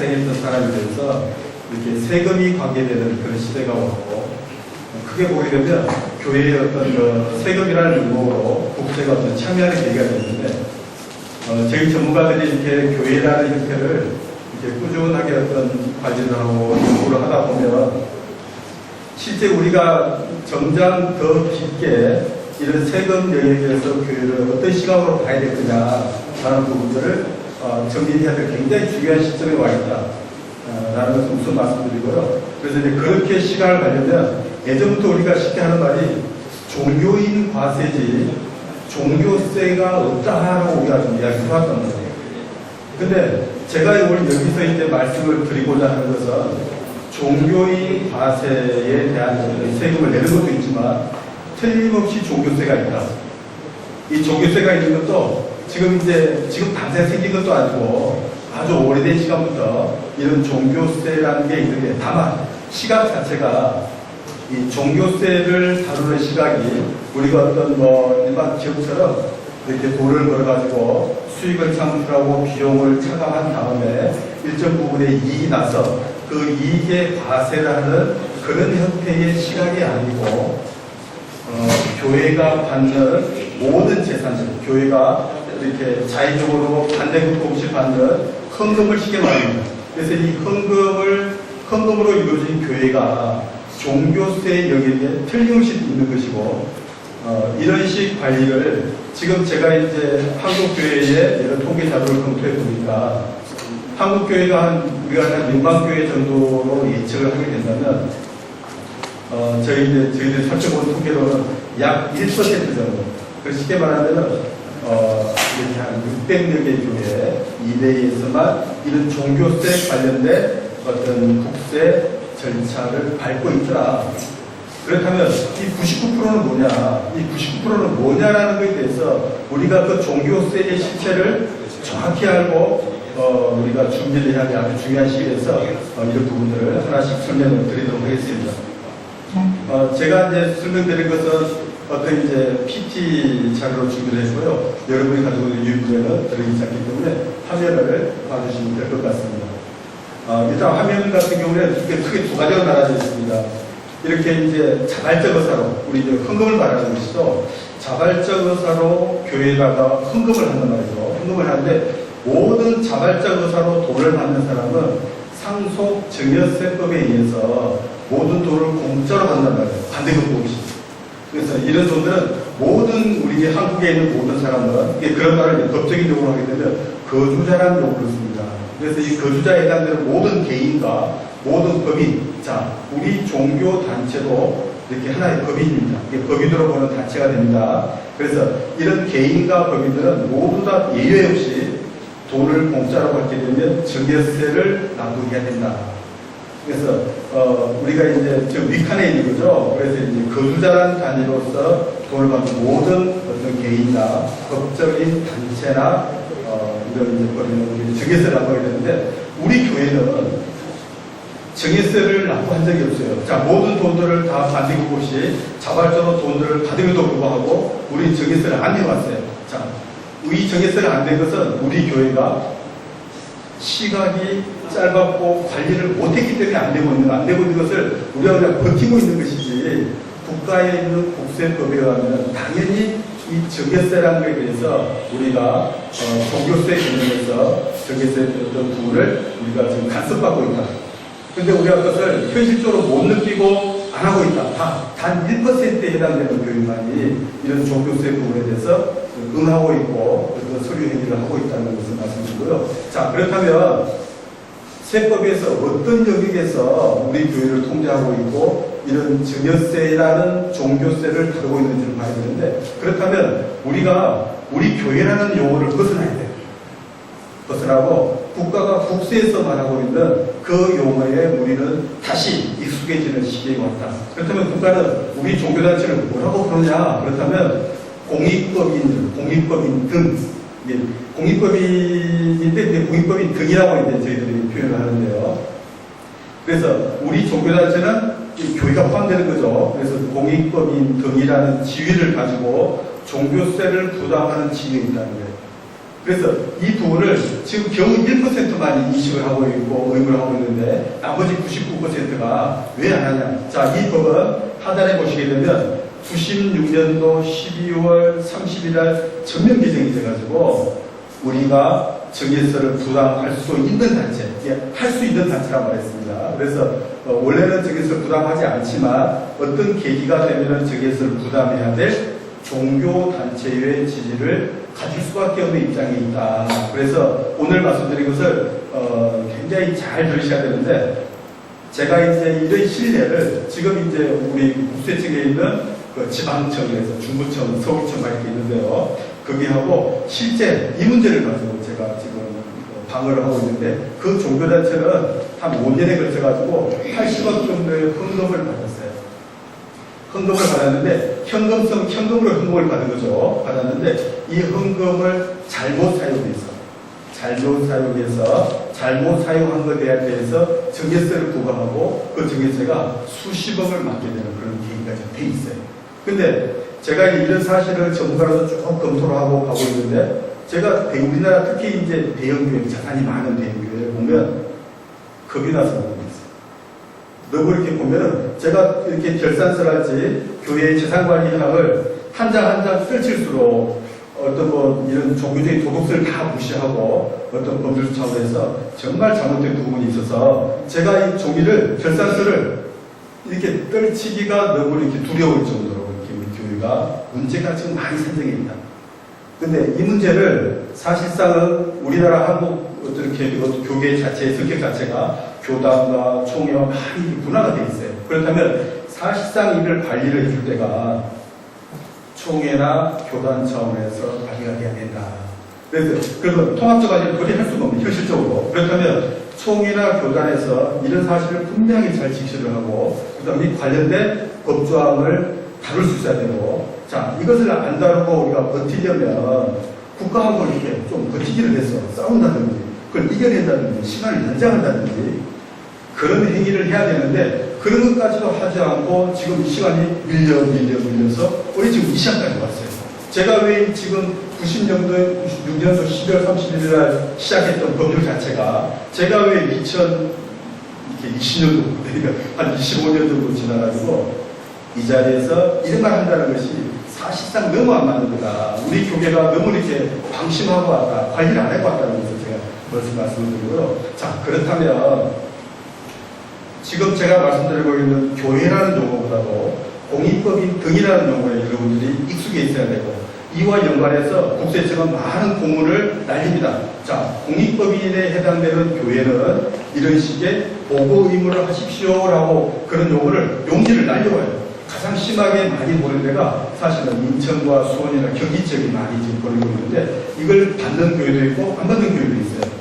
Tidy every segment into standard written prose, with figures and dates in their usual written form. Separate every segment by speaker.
Speaker 1: 탄생했던 사람에 대해서 이렇게 세금이 관계되는 그런 시대가 왔고, 크게 보게 되면 교회의 어떤 그 세금이라는 의목으로 국제가 어떤 참여하는 계기가 됐는데, 저희 전문가들이 이렇게 교회라는 형태를 이렇게 꾸준하게 어떤 관리를 하고 연구를 하다 보면 실제 우리가 정작 더 깊게 이런 세금 영역에서 교회를 어떤 시각으로 봐야 될 거냐라는 부분들을 정리해야 될 굉장히 중요한 시점에 와 있다. 라는 것을 우선 말씀드리고요. 그래서 이제 그렇게 시각을 가려면 예전부터 우리가 쉽게 하는 말이 종교인 과세지 종교세가 없다라고 우리가 좀 이야기를 해왔던 거예요. 근데 제가 오늘 여기서 이제 말씀을 드리고자 하는 것은 종교인 과세에 대한 세금을 내는 것도 있지만 틀림없이 종교세가 있다. 이 종교세가 있는 것도 지금 당장 생긴 것도 아니고 아주 오래된 시간부터 이런 종교세라는 게 있는데, 다만 시각 자체가 이 종교세를 다루는 시각이 우리가 어떤 일반 기업처럼 이렇게 돈을 벌어가지고 수익을 창출하고 비용을 차감한 다음에 일정 부분의 이익이 나서 그 이익에 과세를 하는 그런 형태의 시각이 아니고, 교회가 받는 모든 재산들, 교회가 이렇게 자의적으로 반대급부 없이 받는 헌금을 쉽게 말합니다. 그래서 이 헌금으로 이루어진 교회가 종교세 영역에 틀림없이 있는 것이고, 이런 식 관리를 지금 제가 이제 한국교회의 여러 통계 자료를 검토해 보니까 한국교회가 우리가 한 6만 교회 정도로 예측을 하게 된다면, 저희들 살펴본 통계로는 약 1% 정도. 쉽게 말하면, 이렇게 한 600여 개 교회 이내에서만 이런 종교세 관련된 어떤 국세 절차를 밟고 있더라. 그렇다면 이 99%는 뭐냐? 이 99%는 뭐냐라는 것에 대해서 우리가 그 종교세의 실체를 정확히 알고 우리가 준비를 해야 될 아주 중요한 시기에서 이런 부분들을 하나씩 설명을 드리도록 하겠습니다. 제가 이제 설명드린 것은 어떤 이제 PT 자료로 준비를 했고요. 여러분이 가지고 있는 유인부에는 들어있지 않기 때문에 화면을 봐주시면 될 것 같습니다. 일단 화면 같은 경우는 이렇게 크게 두 가지로 나눠져 있습니다. 이렇게 이제 자발적 의사로, 우리 이제 헌금을 말하는 것이죠. 자발적 의사로 교회에다가 헌금을 한단 말이죠. 헌금을 하는데 모든 자발적 의사로 돈을 받는 사람은 상속 증여세법에 의해서 모든 돈을 공짜로 받는단 말이에요. 반대급부 없이. 그래서 이런 돈들은 모든 우리 한국에 있는 모든 사람은 그런 말을 법적인적으로 하게 되면 거주자라는 용어를 씁니다. 그래서 이 거주자에 해당되는 모든 개인과 모든 법인, 자, 우리 종교 단체도 이렇게 하나의 법인입니다. 이게 법인으로 보는 단체가 됩니다. 그래서 이런 개인과 법인들은 모두 다 예외 없이 돈을 공짜로 받게 되면 증여세를 납부해야 된다. 그래서 우리가 이제 저 윗칸에 있는 거죠. 그래서 이제 거주자라는 단위로서 돈을 받는 모든 어떤 개인이나 법적인 단체나 이런 이제 버리는 증여세를 납부하게 되는데, 우리 교회는 증여세를 납부한 적이 없어요. 자, 모든 돈들을 다 반대급 없이 자발적으로 돈들을 받음에도 불구하고 우리 증여세를 안 내왔어요. 자, 이 증여세를 안 낸 것은 우리 교회가 시각이 짧았고 관리를 못했기 때문에 안 되고 있는 것을 우리가 그냥 버티고 있는 것이지, 국가에 있는 국세법에 의하면 당연히 이 증여세라는 것에 대해서 우리가 종교세 개념에서 증여세 어떤 부분을 우리가 지금 간섭받고 있다. 근데 우리가 그것을 현실적으로 못 느끼고 안 하고 있다. 단 1%에 해당되는 교육만이 이런 종교세 부분에 대해서 응하고 있고 그런 서류 행위를 하고 있다는 것을 말씀드리고요. 자, 그렇다면 세법에서 어떤 영역에서 우리 교회를 통제하고 있고 이런 증여세라는 종교세를 다루고 있는지를 봐야 되는데, 그렇다면 우리가 우리 교회라는 용어를 벗어나야 돼요. 벗어나고 국가가 국세에서 말하고 있는 그 용어에 우리는 다시 익숙해지는 시기에 왔다. 그렇다면 국가는 우리 종교단체를 뭐라고 부르냐? 그렇다면 공익법인 등, 공익법인인데 공익법인 등이라고 이제 저희들이 표현을 하는데요. 그래서 우리 종교단체는 교회가 포함되는 거죠. 그래서 공익법인 등이라는 지위를 가지고 종교세를 부담하는 지위에 있다는 거예요. 그래서 이 부분을 지금 겨우 1%만 인식을 하고 있고 의무를 하고 있는데 나머지 99%가 왜 안 하냐. 자, 이 법은 하단에 보시게 되면 96년도 12월 30일 날 전면 개정이 돼가지고 우리가 정예서를 부담할 수 있는 단체, 할 수 있는 단체라고 말했습니다. 그래서 원래는 정예서를 부담하지 않지만 어떤 계기가 되면 정예서를 부담해야 될 종교단체의 지지를 가질 수밖에 없는 입장에 있다. 그래서 오늘 말씀드린 것을 굉장히 잘 들으셔야 되는데 제가 이제 이런 신뢰를 지금 이제 우리 국세청에 있는 그 지방청에서 중부청, 서울청 이렇게 있는데요. 거기하고 실제 이 문제를 가지고 제가 지금 방어를 하고 있는데 그 종교단체는 한 5년에 걸쳐가지고 80억 정도의 헌금을 받았어요. 헌금을 받았는데 현금으로 헌금을 받은 거죠. 받았는데 이 헌금을 잘못 사용한 것에 대해서 정예세를 부과하고 그 정예세가 수십억을 맞게 되는 그런 계기가 돼 있어요. 근데 제가 이런 사실을 전문가로서 쭉 검토를 하고 가고 있는데 제가 우리나라 특히 이제 대형교회, 자산이 많은 대형교회를 보면 겁이 나서 보고 있어요. 너무 이렇게 보면은 제가 이렇게 결산서랄지 교회의 재산관리 현황을 한 장 한 장 펼칠수록 어떤 뭐 이런 종교적인 도덕성을 다 무시하고 어떤 법률 차원에서 정말 잘못된 부분이 있어서 제가 이 종이를 결산서를 이렇게 떨치기가 너무 이렇게 두려울 정도로 이렇게 우리 교회가 문제가 지금 많이 산정해 있다. 근데 이 문제를 사실상은 우리나라 한국 어떤 교계 자체의 성격 자체가 교단과 총회와 많이 분화가 되어 있어요. 그렇다면 사실상 이걸 관리를 해줄 때가 총회나 교단 차원에서 관리가 돼야 된다. 그래서 통합적 관리를 도저히 할 수가 없는 현실적으로. 그렇다면 총회나 교단에서 이런 사실을 분명히 잘 직시를 하고 그다음에 관련된 법조항을 다룰 수 있어야 되고 자 이것을 안 다루고 우리가 버티려면 국가하고 이렇게 좀 버티기를 해서 싸운다든지 그걸 이겨낸다든지 시간을 연장한다든지 그런 행위를 해야 되는데 그런 것까지도 하지 않고 지금 시간이 밀려서 우리 지금 이 시간까지 왔어요. 제가 왜 지금 96년도 12월 31일 날 시작했던 법률 자체가 제가 왜 2020년도 그러니까 한 25년 정도 지나가지고 이 자리에서 이런 말 한다는 것이 사실상 너무 안 맞는 거다. 우리 교계가 너무 이렇게 방심하고 왔다. 관리를 안 해고 왔다는 것을 제가 말씀을 드리고요. 자, 그렇다면 지금 제가 말씀드리고 있는 교회라는 용어보다도 공익법인 등이라는 용어에 여러분들이 익숙해 있어야 되고 이와 연관해서 국세청은 많은 공문을 날립니다. 자, 공익법인에 해당되는 교회는 이런 식의 보고 의무를 하십시오라고 그런 용지를 날려와요. 가장 심하게 많이 보는 데가 사실은 인천과 수원이나 경기 지역이 많이 지금 보내고 있는데 이걸 받는 교회도 있고 안 받는 교회도 있어요.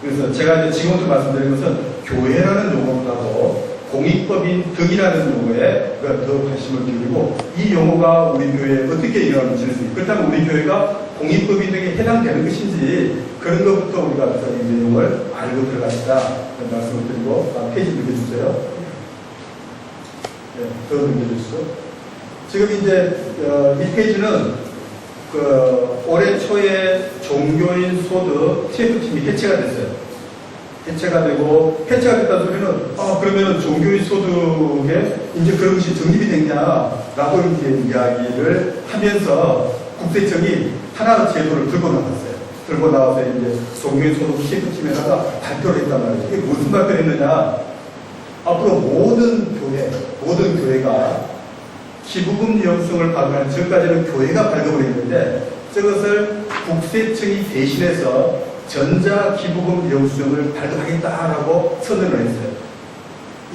Speaker 1: 그래서 제가 이제 지금부터 말씀드린 것은 교회라는 용어보다도 공익법인 등이라는 용어에 더 관심을 기울이고 이 용어가 우리 교회에 어떻게 영향을 미치는지 그렇다면 우리 교회가 공익법인 등에 해당되는 것인지 그런 것부터 우리가 이 내용을 알고 들어갑시다 말씀을 드리고 페이지 넘겨주세요. 네, 더 넘겨주시죠. 지금 이제 이 페이지는 올해 초에 종교인 소득 TF팀이 해체가 됐어요. 해체가 됐다는 소리는 그러면 종교인 소득에 이제 그런 것이 정립이 됐냐라고 이제 이야기를 하면서 국세청이 하나의 제도를 들고 나왔어요. 들고 나와서 이제 종교인 소득 TF팀에다가 발표를 했단 말이에요. 이게 무슨 발표를 했느냐? 앞으로 모든 교회가 기부금 영수증을 발급하는 지금까지는 교회가 발급을 했는데 저것을 국세청이 대신해서 전자기부금 영수증을 발급하겠다라고 선언을 했어요.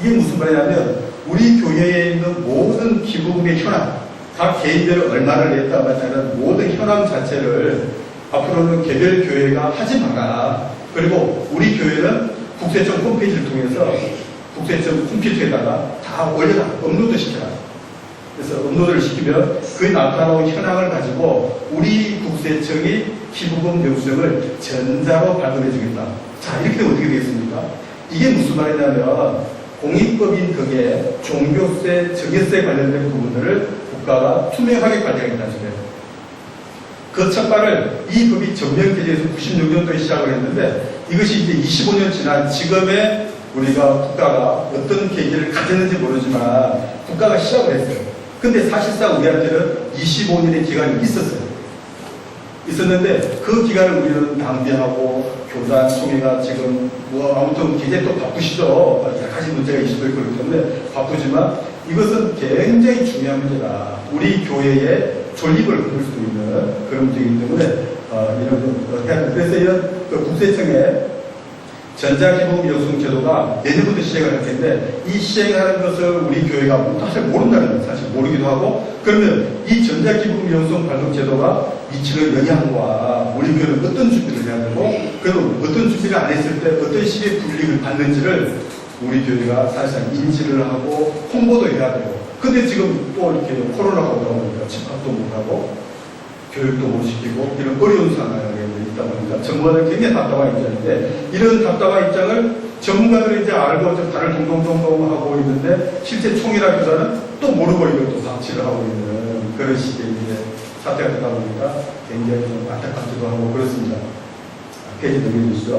Speaker 1: 이게 무슨 말이냐면 우리 교회에 있는 모든 기부금의 현황, 각 개인들이 얼마를 냈다 마는 모든 현황 자체를 앞으로는 개별 교회가 하지 마라. 그리고 우리 교회는 국세청 홈페이지를 통해서 국세청 컴퓨터에다가 다 올려라. 업로드 시켜라. 그래서 업로드를 시키면 그에 나타나온 현황을 가지고 우리 국세청이 기부금 영수증을 전자로 발급해 주겠다. 자, 이렇게 되면 어떻게 되겠습니까? 이게 무슨 말이냐면 공익법인 등의 종교세, 정예세 관련된 부분들을 국가가 투명하게 관리하겠다는 소리예요. 그 첫발을 이 법이 전면 개정해서 96년도에 시작을 했는데 이것이 이제 25년 지난 지금의 우리가 국가가 어떤 계기를 가졌는지 모르지만 국가가 시작을 했어요. 근데 사실상 우리한테는 25년의 기간이 있었는데 그 기간을 우리는 낭비하고 교단 총회가 지금 뭐 아무튼 굉장히 또 바쁘시죠. 여러 가지 문제가 이슈될 거기 때문에 바쁘지만 이것은 굉장히 중요한 문제다. 우리 교회의 존립을 거둘 수 있는 그런 문제이기 때문에 이런 좀 해야 합니다. 그래서 이런 국세청의 전자기부금융성 제도가 내년부터 시행을 할 텐데 이 시행하는 것을 우리 교회가 사실 모른다는 거예요. 사실 모르기도 하고 그러면 이 전자기부금융성 발급 제도가 미치는 영향과 우리 교회는 어떤 준비를 해야 되고 그리고 어떤 준비를 안 했을 때 어떤 식의 불이익을 받는지를 우리 교회가 사실상 인지를 하고 홍보도 해야 되고 근데 지금 또 이렇게 코로나가 오다 보니까 집합도 못하고 교육도 못 시키고 이런 어려운 상황에 있다 보니까 전문가들 굉장히 답답한 입장인데 이런 답답한 입장을 전문가들이 이제 알고 좀 발을 동동동동 하고 있는데 실제 총이라기보다는 또 모르고 이걸 또 방치를 하고 있는 그런 식의 이제 사태가 되다 보니까 굉장히 좀 안타깝기도 하고 그렇습니다. 페이지 넘겨주시죠.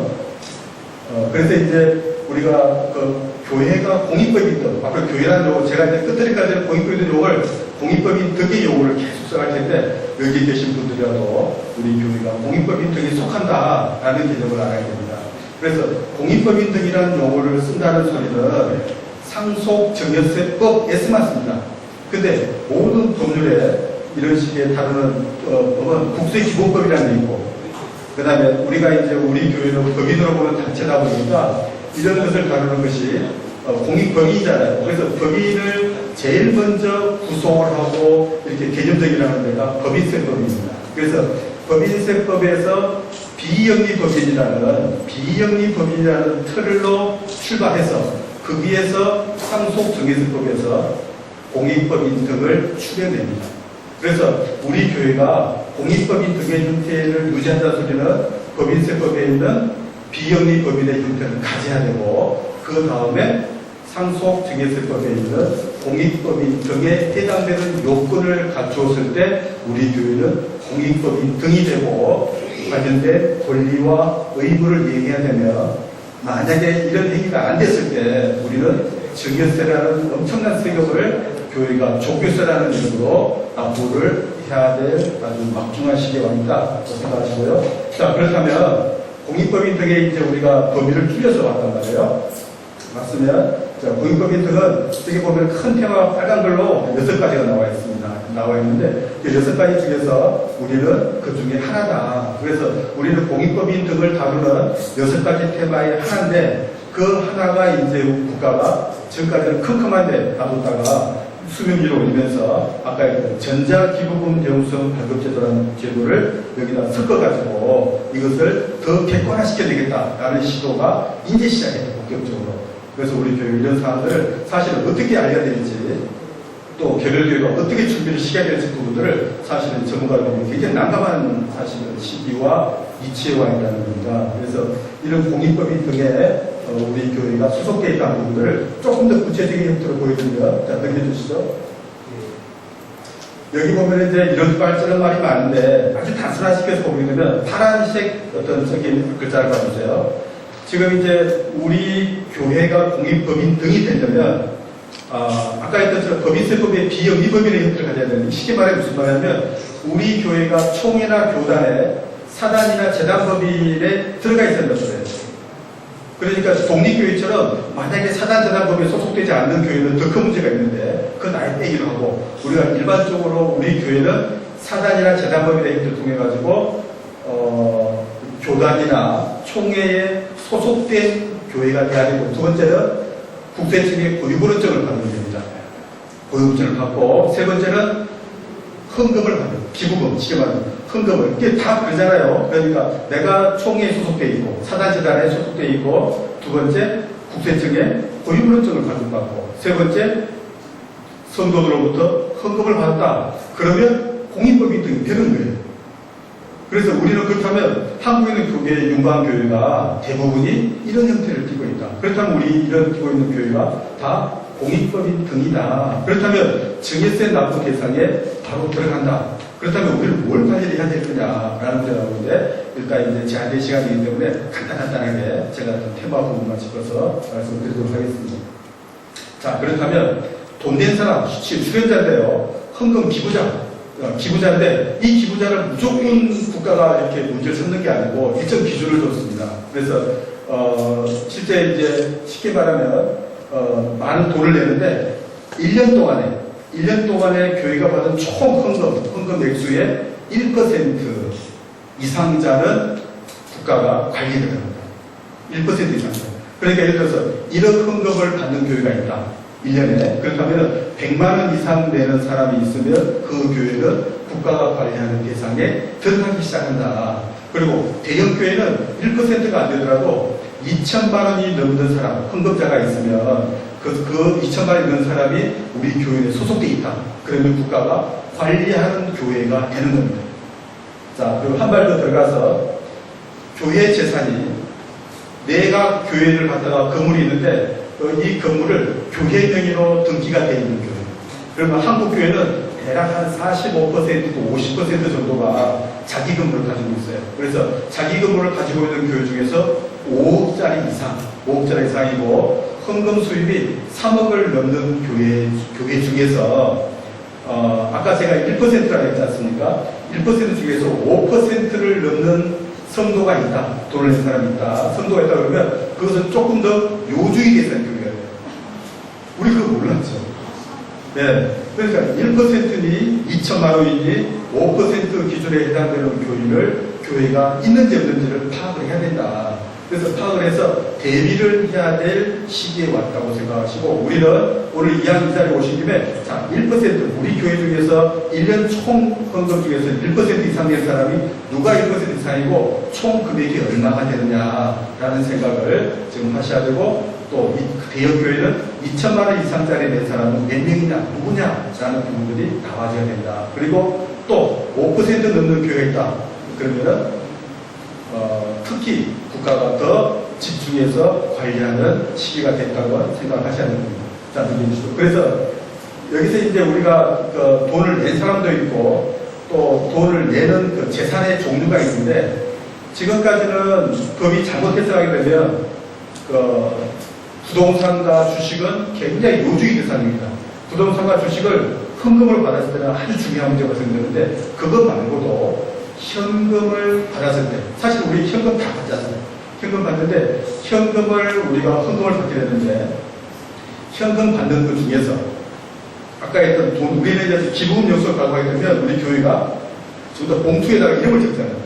Speaker 1: 그래서 이제 우리가 그 교회가 공익법인 등 앞으로 교회라는 용어 제가 이제 끝들이까지 공익법인 용어를 공익법인 등의 용어를 계속 써갈 텐데 여기 계신 분들이라도 우리 교회가 공익법인 등에 속한다라는 개념을 알아야 됩니다. 그래서 공익법인 등이라는 용어를 쓴다는 소리는 상속증여세법에서만 씁니다. 근데 모든 법률에 이런 식의 다루는 법은 국세기본법이라는 게 있고 그 다음에 우리가 이제 우리 교회는 법인으로 보는 단체다 보니까 이런 것을 다루는 것이 공익법인이잖아요. 그래서 법인을 제일 먼저 구성을 하고 이렇게 개념적이라는 데가 법인세법입니다. 그래서 법인세법에서 비영리법인이라는 틀로 출발해서 그 위에서 상속증여세법에서 공익법인 등을 추려냅니다. 그래서 우리 교회가 공익법인 등의 형태를 유지한다는 소리는 법인세법에 있는 비영리법인의 형태를 가져야 되고 그 다음에 상속증여세법에 있는 공익법인 등에 해당되는 요건을 갖추었을 때 우리 교회는 공익법인 등이 되고 관련된 권리와 의무를 얘기해야 되면 만약에 이런 행위가 안 됐을 때 우리는 증여세라는 엄청난 세금을 교회가 종교세라는 이름으로 납부를 해야 될 아주 막중한 시기에 와 있다 생각하시고요. 자, 그렇다면 공익법인 등에 이제 우리가 범위를 줄여서 봤단 말이에요. 맞으면 자, 공익법인 등은 여기 보면 큰 테마 빨간 글로 6가지가 나와 있습니다. 나와 있는데 이 6가지 중에서 우리는 그 중에 하나다. 그래서 우리는 공익법인 등을 다루는 6가지 테마의 하나인데 그 하나가 이제 국가가 지금까지는 큼큼한데 놔뒀다가 수명위로 올리면서 아까 했던 전자기부금 대응성 발급제도라는 제도를 여기다 섞어가지고 이것을 더 객관화시켜야 되겠다라는 시도가 이제 시작했죠. 본격적으로. 그래서 우리 교육 이런 사항들을 사실은 어떻게 알려야 될지 또 개별교회가 어떻게 준비를 시켜야 될지 부분들을 사실은 전문가들이 굉장히 난감한 사실은 시기와 이치에 와 있다는 겁니다. 그래서 이런 공익법인 등에 우리 교회가 소속되어 있다는 부분들을 조금 더 구체적인 형태로 보여드리면 자, 넘겨주시죠. 여기 보면 이제 이런 발전한 말이 많은데 아주 단순화시켜서 보게 되면 파란색 어떤 적인 글자를 봐주세요. 지금 이제 우리 교회가 공익법인 등이 되려면 아까 했던 것처럼 법인세법의 비영리법인의 형태를 가져야 되는데 쉽게 말해 무슨 말이냐면 우리 교회가 총회나 교단에 사단이나 재단법인에 들어가 있어야 된다는 거예요. 그러니까 독립교회처럼 만약에 사단 재단법에 소속되지 않는 교회는 더 큰 문제가 있는데 그건 아예 빼기로 하고 우리가 일반적으로 우리 교회는 사단이나 재단법인의 형태를 통해 가지고 교단이나 총회에 소속된 교회가 돼야 되고 두 번째는 국세청의 고유번호증을 받는 겁니다. 고유번호증을 받고 세 번째는 헌금을 받는 기부금, 쉽게 말하면 헌금을 이게 다 그러잖아요. 그러니까 내가 총회에 소속돼 있고 사단재단에 소속돼 있고 두 번째 국세청의 고유번호증을 받고 세 번째 성도들로부터 헌금을 받았다. 그러면 공익법인 등이 되는 거예요. 그래서 우리는 그렇다면 한국에 있는 교회, 윤방교회가 대부분이 이런 형태를 띠고 있다. 그렇다면 우리 이런 띠고 있는 교회가 다 공익법인 등이다. 그렇다면 증여세 납부 대상에 바로 들어간다. 그렇다면 우리는 뭘 관리를 해야 될 거냐라는 생각인데, 일단 이제 제한된 시간이기 때문에 간단하게 제가 테마 부분만 짚어서 말씀을 드리도록 하겠습니다. 자, 그렇다면 돈 낸 사람, 수련자인데요. 헌금 기부자인데 이 기부자를 무조건 국가가 이렇게 문제를 삼는 게 아니고 일정 기준을 뒀습니다. 그래서 실제 이제 쉽게 말하면 많은 돈을 내는데 1년 동안에 교회가 받은 총 헌금 액수의 1% 이상자는 국가가 관리를 합니다. 1% 이상. 그러니까 예를 들어서 1억 헌금을 받는 교회가 있다. 1년에. 그렇다면 100만 원 이상 내는 사람이 있으면 그 교회는 국가가 관리하는 대상에 들어가기 시작한다. 그리고 대형 교회는 1%가 안 되더라도 2천만 원이 넘는 사람, 헌금자가 있으면 그 2천만 원이 넘는 사람이 우리 교회에 소속돼 있다. 그러면 국가가 관리하는 교회가 되는 겁니다. 자, 그리고 한 발 더 들어가서 교회 재산이 내가 교회를 갖다가 건물이 있는데 이 건물을 교회 명의로 등기가 되어 있는 교회. 그러면 한국 교회는 대략 한 45%도 50% 정도가 자기 건물을 가지고 있어요. 그래서 자기 건물을 가지고 있는 교회 중에서 5억짜리 이상이고 헌금 수입이 3억을 넘는 교회 중에서 아까 제가 1%라고 했지 않습니까? 1% 중에서 5%를 넘는 성도가 있다. 돈을 낸 사람이 있다. 성도가 있다 그러면 그것은 조금 더 요주의 대상 교회가 돼요. 우리 그거 몰랐죠. 네. 그러니까 1%니 2천만 원이니 5% 기준에 해당되는 교회가 있는지 없는지를 파악을 해야 된다. 그래서 파악을 해서 대비를 해야 될 시기에 왔다고 생각하시고, 우리는 오늘 이 자리에 오신 김에, 자, 1%, 우리 교회 중에서 1년 총 헌금 중에서 1% 이상 낸 사람이 누가 1% 이상이고, 총 금액이 얼마가 되느냐라는 생각을 지금 하셔야 되고, 또 대형 교회는 2천만 원 이상짜리 낸 사람은 몇 명이냐, 누구냐라는 부분들이 나와줘야 된다. 그리고 또 5% 넘는 교회가 있다. 그러면은 특히 국가가 더 집중해서 관리하는 시기가 됐다고 생각하셔야 됩니다. 자, 그래서 여기서 이제 우리가 돈을 낸 사람도 있고 또 돈을 내는 그 재산의 종류가 있는데, 지금까지는 법이 잘못 해석하게 되면 부동산과 주식은 굉장히 요주의 대상입니다. 부동산과 주식을 헌금을 받았을 때는 아주 중요한 문제가 생기는데, 그것 말고도 현금을 받았을 때, 사실 우리 현금 다 받잖아요. 현금 받는데, 현금을 우리가 헌금을 받게 되는데, 현금 받는 것 중에서 아까 했던 돈, 우리는 이제 기부금 영수를 가져가게 되면 우리 교회가 좀 더 봉투에다가 이름을 적잖아요.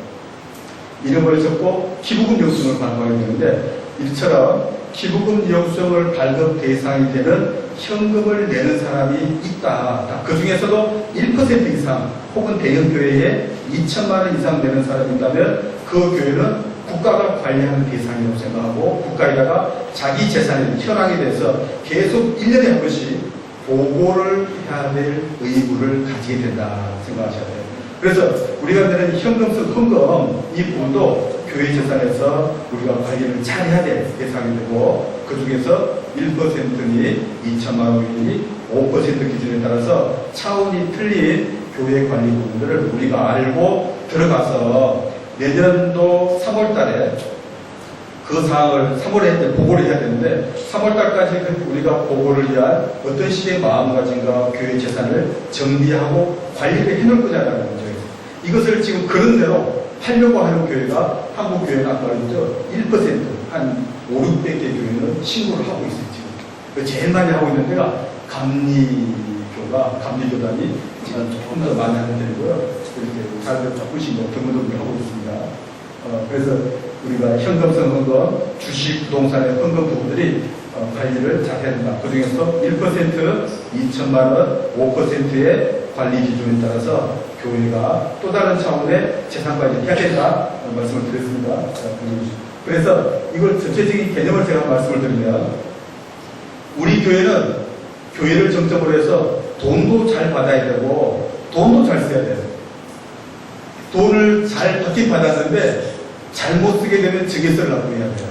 Speaker 1: 이름을 적고 기부금 영수증을 발급하게 되는데, 이처럼 기부금 영수증을 발급 대상이 되는 현금을 내는 사람이 있다. 그 중에서도 1% 이상 혹은 대형 교회에 2천만 원 이상 내는 사람이 있다면 그 교회는 국가가 관리하는 대상이라고 생각하고, 국가에다가 자기 재산의 현황에 대해서 계속 1년에 한 번씩 보고를 해야 될 의무를 가지게 된다 생각하셔야 돼요. 그래서 우리가 내는 헌금 이 부분도 교회 재산에서 우리가 관리를 잘 해야 될 대상이 되고, 그 중에서 1%니 2천만 원이니 5% 기준에 따라서 차원이 틀린 교회 관리 부분들을 우리가 알고 들어가서 내년도 3월 달에 그 사항을 3월에 보고를 해야 되는데, 3월 달까지 우리가 보고를 위한 어떤 식의 마음가짐과 교회 재산을 정비하고 관리를 해놓을 거냐라는 문제가 있어요. 이것을 지금 그런 대로 하려고 하는 교회가, 한국 교회는 아까 말했죠, 1%, 한 5, 600개 교회는 신고를 하고 있어요, 지금. 제일 많이 하고 있는 데가 감리교단이 지금 조금 더 많이 하는 데고요. 이렇게 사람들 바꾸신 거 드문드문 하고 있습니다. 그래서 우리가 현금성 헌금, 주식, 부동산의 헌금 부분들이 관리를 잘 해야 된다. 그 중에서 1%, 2천만 원, 5%의 관리 기준에 따라서 교회가 또 다른 차원의 재산 관리를 해야 된다. 말씀을 드렸습니다. 그래서 이걸 전체적인 개념을 제가 말씀을 드리면, 우리 교회는 교회를 정점으로 해서 돈도 잘 받아야 되고 돈도 잘 써야 돼요. 돈을 잘 받긴 받았는데 잘못 쓰게 되면 증여세를 납부해야 돼요.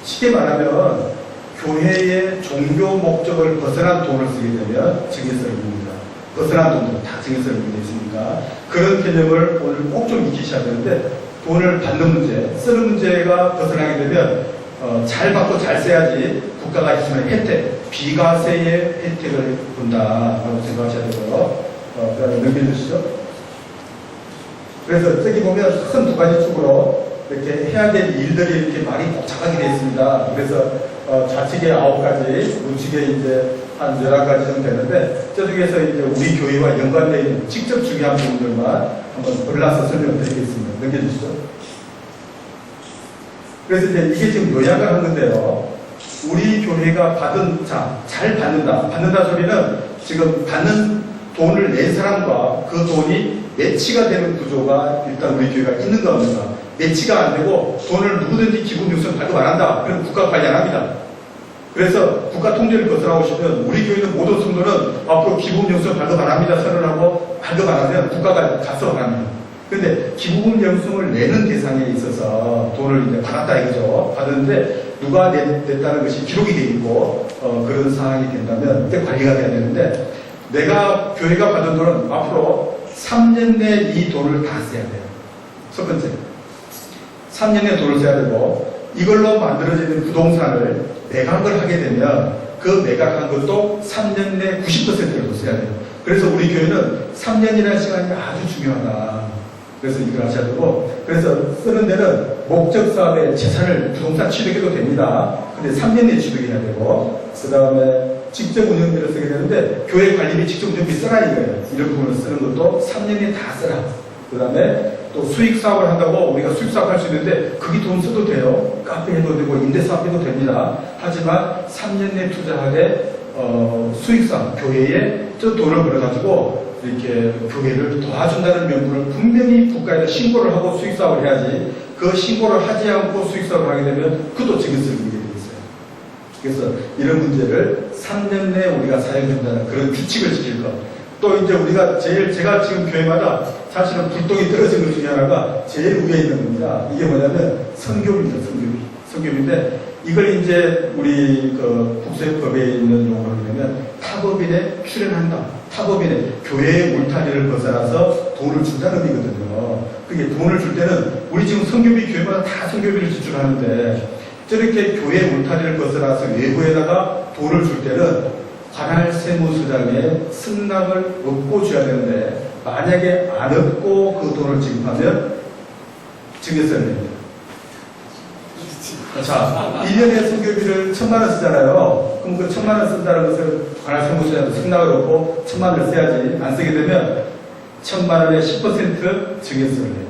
Speaker 1: 쉽게 말하면 교회의 종교 목적을 벗어난 돈을 쓰게 되면 증여세를 묻습니다. 벗어난 돈도 다 증여세를 물게 있으니까 그런 개념을 오늘 꼭 좀 익히셔야 되는데 돈을 받는 문제, 쓰는 문제가 벗어나게 되면 잘 받고 잘 써야지 국가가 해주는 혜택, 비과세의 혜택을 본다라고 생각하셔야 되고요. 그다음에 넘겨주시죠. 그래서 저기 보면 큰 두 가지 축으로 이렇게 해야 될 일들이 이렇게 많이 복잡하게 되어 있습니다. 그래서 좌측에 9가지, 우측에 이제 한 11가지 정도 되는데, 저중에서 이제 우리 교회와 연관되어 있는 직접 중요한 부분들만 한번 골라서 설명드리겠습니다. 넘겨주시죠. 그래서 이제 이게 지금 요약을 한 건데요. 우리 교회가 받은, 잘 받는다. 받는다 소리는 지금 받는 돈을 낸 사람과 그 돈이 매치가 되는 구조가 일단 우리 교회가 있는 겁니다. 매치가 안 되고 돈을 누구든지 기부 명성 발급 안 한다. 그럼 국가 관리 안 합니다. 그래서 국가 통제를 벗어나오시면 우리 교회는 모든 성도는 앞으로 기부 명성 발급 안 합니다. 선언하고 발급 안 하면 국가가 가서 안 합니다. 그런데 기부금 영수증을 내는 대상에 있어서 돈을 이제 받았다 이거죠. 받았는데 누가 냈다는 것이 기록이 돼 있고 그런 상황이 된다면 그때 관리가 돼야 되는데 내가 교회가 받은 돈은 앞으로 3년 내에 이 돈을 다 써야 돼요. 첫 번째, 3년 내에 돈을 써야 되고 이걸로 만들어지는 부동산을 매각을 하게 되면 그 매각한 것도 3년 내 90%를 써야 돼요. 그래서 우리 교회는 3년이라는 시간이 아주 중요하다. 그래서 이걸 하셔야 되고, 그래서 쓰는 데는 목적 사업에 재산을 부동산 취득해도 됩니다. 근데 3년 내에 취득해야 되고, 그 다음에 직접 운영비를 쓰게 되는데, 교회 관리비 직접 운영비 써라 이거예요. 이런 부분을 쓰는 것도 3년 내에 다 써라. 그 다음에 또 수익 사업을 한다고 우리가 수익 사업 할 수 있는데, 거기 돈 써도 돼요. 카페 해도 되고, 임대 사업 해도 됩니다. 하지만 3년 내에 투자하되, 수익 사업, 교회에 저 돈을 벌어가지고, 이렇게 교회를 도와준다는 명분을 분명히 국가에다 신고를 하고 수익사업을 해야지 그 신고를 하지 않고 수익사업을 하게 되면 그것도 증여세를 물게 되어 있어요. 그래서 이런 문제를 3년 내에 우리가 사용된다는 그런 규칙을 지킬 것. 또 이제 우리가 제가 지금 교회마다 사실은 불똥이 떨어진 것 중에 하나가 제일 위에 있는 겁니다. 이게 뭐냐면 선교입니다. 선교인데 이걸 이제 우리 국세법에 있는 용어를 보면 타법인에 출연한다. 타법인에 교회의 울타리를 벗어나서 돈을 준다는 의미거든요. 그게 돈을 줄 때는 우리 지금 선교비 교회마다 다 선교비를 지출하는데 저렇게 교회 울타리를 벗어나서 외부에다가 돈을 줄 때는 관할 세무서장의 승낙을 얻고 줘야 되는데 만약에 안 얻고 그 돈을 지급하면 증여세를 냅니다. 자, 1년에 선교비를 1,000만 원 쓰잖아요. 그럼 그 1,000만 원 쓴다는 것을 관할 세무서장한테 승낙을 얻고 1,000만 원을 써야지. 안 쓰게 되면 1,000만 원에 10% 증여세를 내요.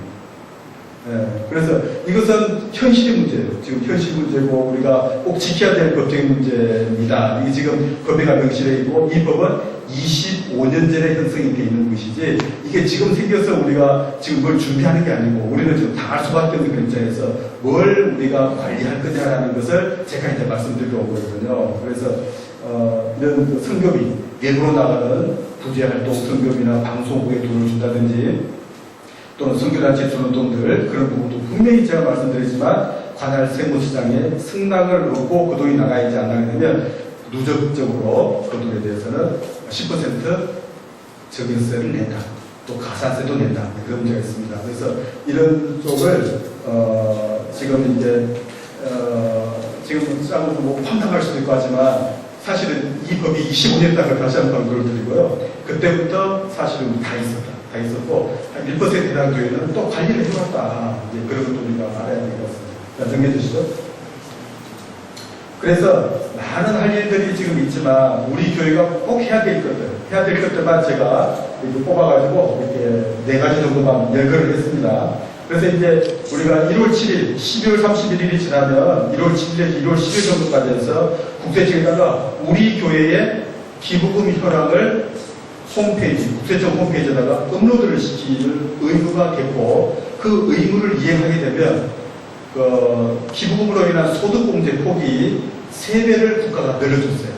Speaker 1: 네, 그래서 이것은 현실의 문제예요. 지금 현실 문제고 우리가 꼭 지켜야 될 법적인 문제입니다. 이게 지금 법에가 명시되어 있고 이 법은 25년 전에 형성이 되어 있는 것이지 이게 지금 생겨서 우리가 지금 뭘 준비하는 게 아니고 우리는 지금 당할 수밖에 없는 그런 입장에서 뭘 우리가 관리할 거냐라는 것을 제가 이제 말씀드리러 오거든요. 그래서 이런 선교비, 외부로 나가는 부재활동 선교비나 방송국에 돈을 준다든지 또는 선교단체 주는 돈들 그런 부분도 분명히 제가 말씀드리지만 관할 세무서장의 승낙을 얻고 그 돈이 나가야지 안 나가게 되면 누적적으로 그 돈에 대해서는 10% 적용세를 낸다. 또 가산세도 낸다. 그런 문제가 있습니다. 그래서 이런 쪽을 지금 이제 지금 짜고 뭐 판단할 수도 있고 하지만 사실은 이 법이 25년 단을 다시 한번 강조를 드리고요. 그때부터 사실은 다 있었고 한 1% 해당 교회는 또 관리를 해왔다. 이제 그런 것도 우리가 알아야 될 것 같습니다. 자, 정리해 주시죠. 그래서 많은 할 일들이 지금 있지만 우리 교회가 꼭 해야 될 것들만 제가 이렇게 뽑아가지고 이렇게 4가지 정도만 열거를 했습니다. 그래서 이제 우리가 1월 7일, 12월 31일이 지나면 1월 7일에서 1월 10일 정도까지 해서 국세청에다가 우리 교회의 기부금 현황을 홈페이지, 국세청 홈페이지에다가 업로드를 시킬 의무가 됐고 그 의무를 이행하게 되면 기부금으로 인한 소득공제 폭이 3배를 국가가 늘려줬어요.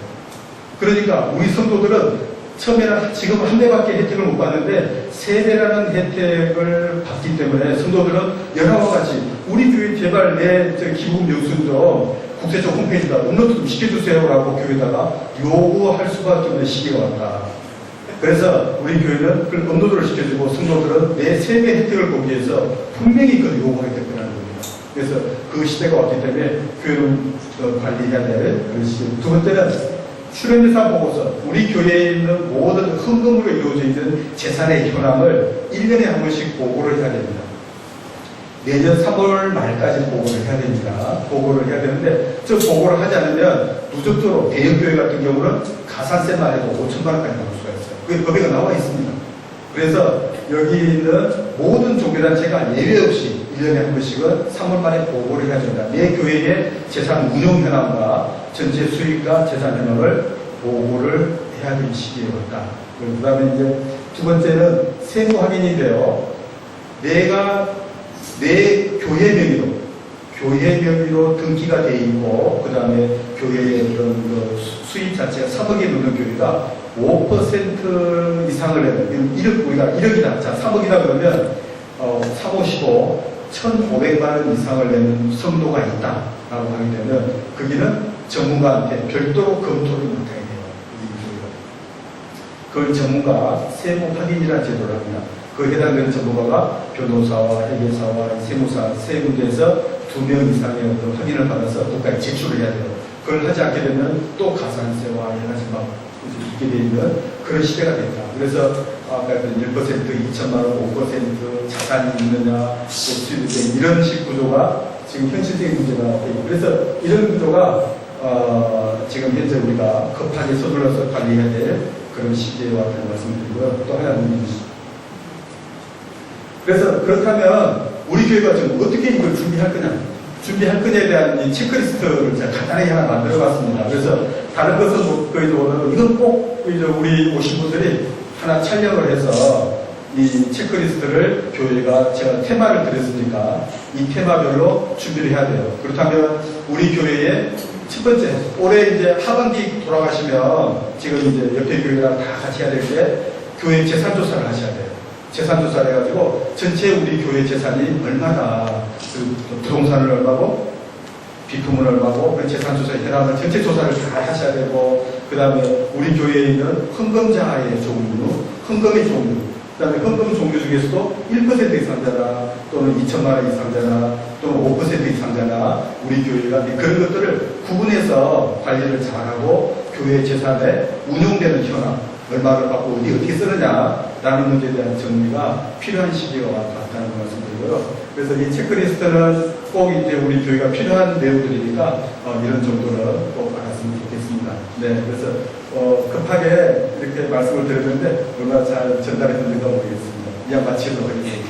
Speaker 1: 그러니까 우리 성도들은 처음에는 지금 한 배밖에 혜택을 못 받는데 3배라는 혜택을 받기 때문에 성도들은 연합과 같이 우리 교회 제발 내 기부금 영수증 좀 국세청 홈페이지에다 업로드 좀 시켜주세요라고 교회에다가 요구할 수밖에 없는 시기가 왔다. 그래서 우리 교회는 그걸 업로드를 시켜주고 성도들은 내 세배 혜택을 보기 위해서 분명히 그걸 요구하게 됐다는 겁니다. 그래서 그 시대가 왔기 때문에 교회는 관리해야 될 그런 시대. 두 번째는 출연재산 보고서. 우리 교회에 있는 모든 헌금으로 이루어져 있는 재산의 현황을 1년에 한 번씩 보고를 해야 됩니다. 내년 3월 말까지 보고를 해야 됩니다. 보고를 해야 되는데, 저 보고를 하지 않으면 누적적으로 대형교회 같은 경우는 가산세만 해도 5천만 원까지 나올 수가 있어요. 그게 법에가 나와 있습니다. 그래서 여기 있는 모든 종교단체가 예외 없이 1년에 한 번씩은 3월 말에 보고를 해야 된다. 내 교회의 재산 운용 현황과 전체 수익과 재산 현황을 보고를 해야 될 시기에 왔다. 그 다음에 이제 두 번째는 세무 확인인데요. 내 교회 명의로 등기가 돼 있고, 그 다음에 교회의 그런 그 수입 자체가 3억에 넘는 교회가 5% 이상을 내면, 1억, 우리가 1억이다. 자, 3억이다 그러면, 3, 5, 15, 1,500만 원 이상을 내는 성도가 있다. 라고 하게 되면, 거기는 전문가한테 별도로 검토를 맡아야 돼요. 그걸 전문가 세무 확인이라는 제도를 합니다. 그 해당되는 전문가가 변호사와 회계사와 세무사, 세 군데에서 2명 이상의 어떤 확인을 받아서 국가에 제출을 해야 돼요. 그걸 하지 않게 되면 또 가산세와 여러 가지 막 있게 되는 그런 시대가 됐다. 그래서 아까 1%, 2천만 원, 5% 자산이 있느냐, 수입이 이런 식 구조가 지금 현실적인 문제가 되고, 그래서 이런 구조가 지금 현재 우리가 급하게 서둘러서 관리해야 될 그런 시기에 왔다는 말씀을 드리고요. 또 하나는 그래서 그렇다면 우리 교회가 지금 어떻게 이걸 준비할 거냐에 대한 이 체크리스트를 제가 간단하게 하나 만들어 봤습니다. 그래서 다른 것은 거의 오늘 이건 꼭 우리 오신 분들이 하나 촬영을 해서 이 체크리스트를 교회가 제가 테마를 드렸으니까 이 테마별로 준비를 해야 돼요. 그렇다면 우리 교회의 첫 번째, 올해 이제 하반기 돌아가시면 지금 이제 옆에 교회랑 다 같이 해야 될 때 교회 재산조사를 하셔야 돼요. 재산조사를 해가지고 전체 우리 교회 재산이 얼마나, 그 부동산을 얼마고, 비품은 얼마고, 그 재산조사 현황을 전체 조사를 다 하셔야 되고, 그 다음에 우리 교회에 있는 헌금자의 종류, 헌금의 종류, 그 다음에 헌금 종류 중에서도 1% 이상자나 또는 2천만 원 이상자나 또는 5% 이상자나 우리 교회가 그런 것들을 구분해서 관리를 잘하고 교회 재산에 운용되는 현황, 얼마를 받고 어떻게 쓰느냐라는 문제에 대한 정리가 필요한 시기가 왔다는 말씀드리고요. 그래서 이 체크리스트는 꼭 이제 우리 교회가 필요한 내용들이니까 이런 정도는 꼭 알았으면 좋겠습니다. 네, 그래서 급하게 이렇게 말씀을 드렸는데 얼마나 잘 전달했는지가 모르겠습니다. 이양 마치도록 하겠습니다.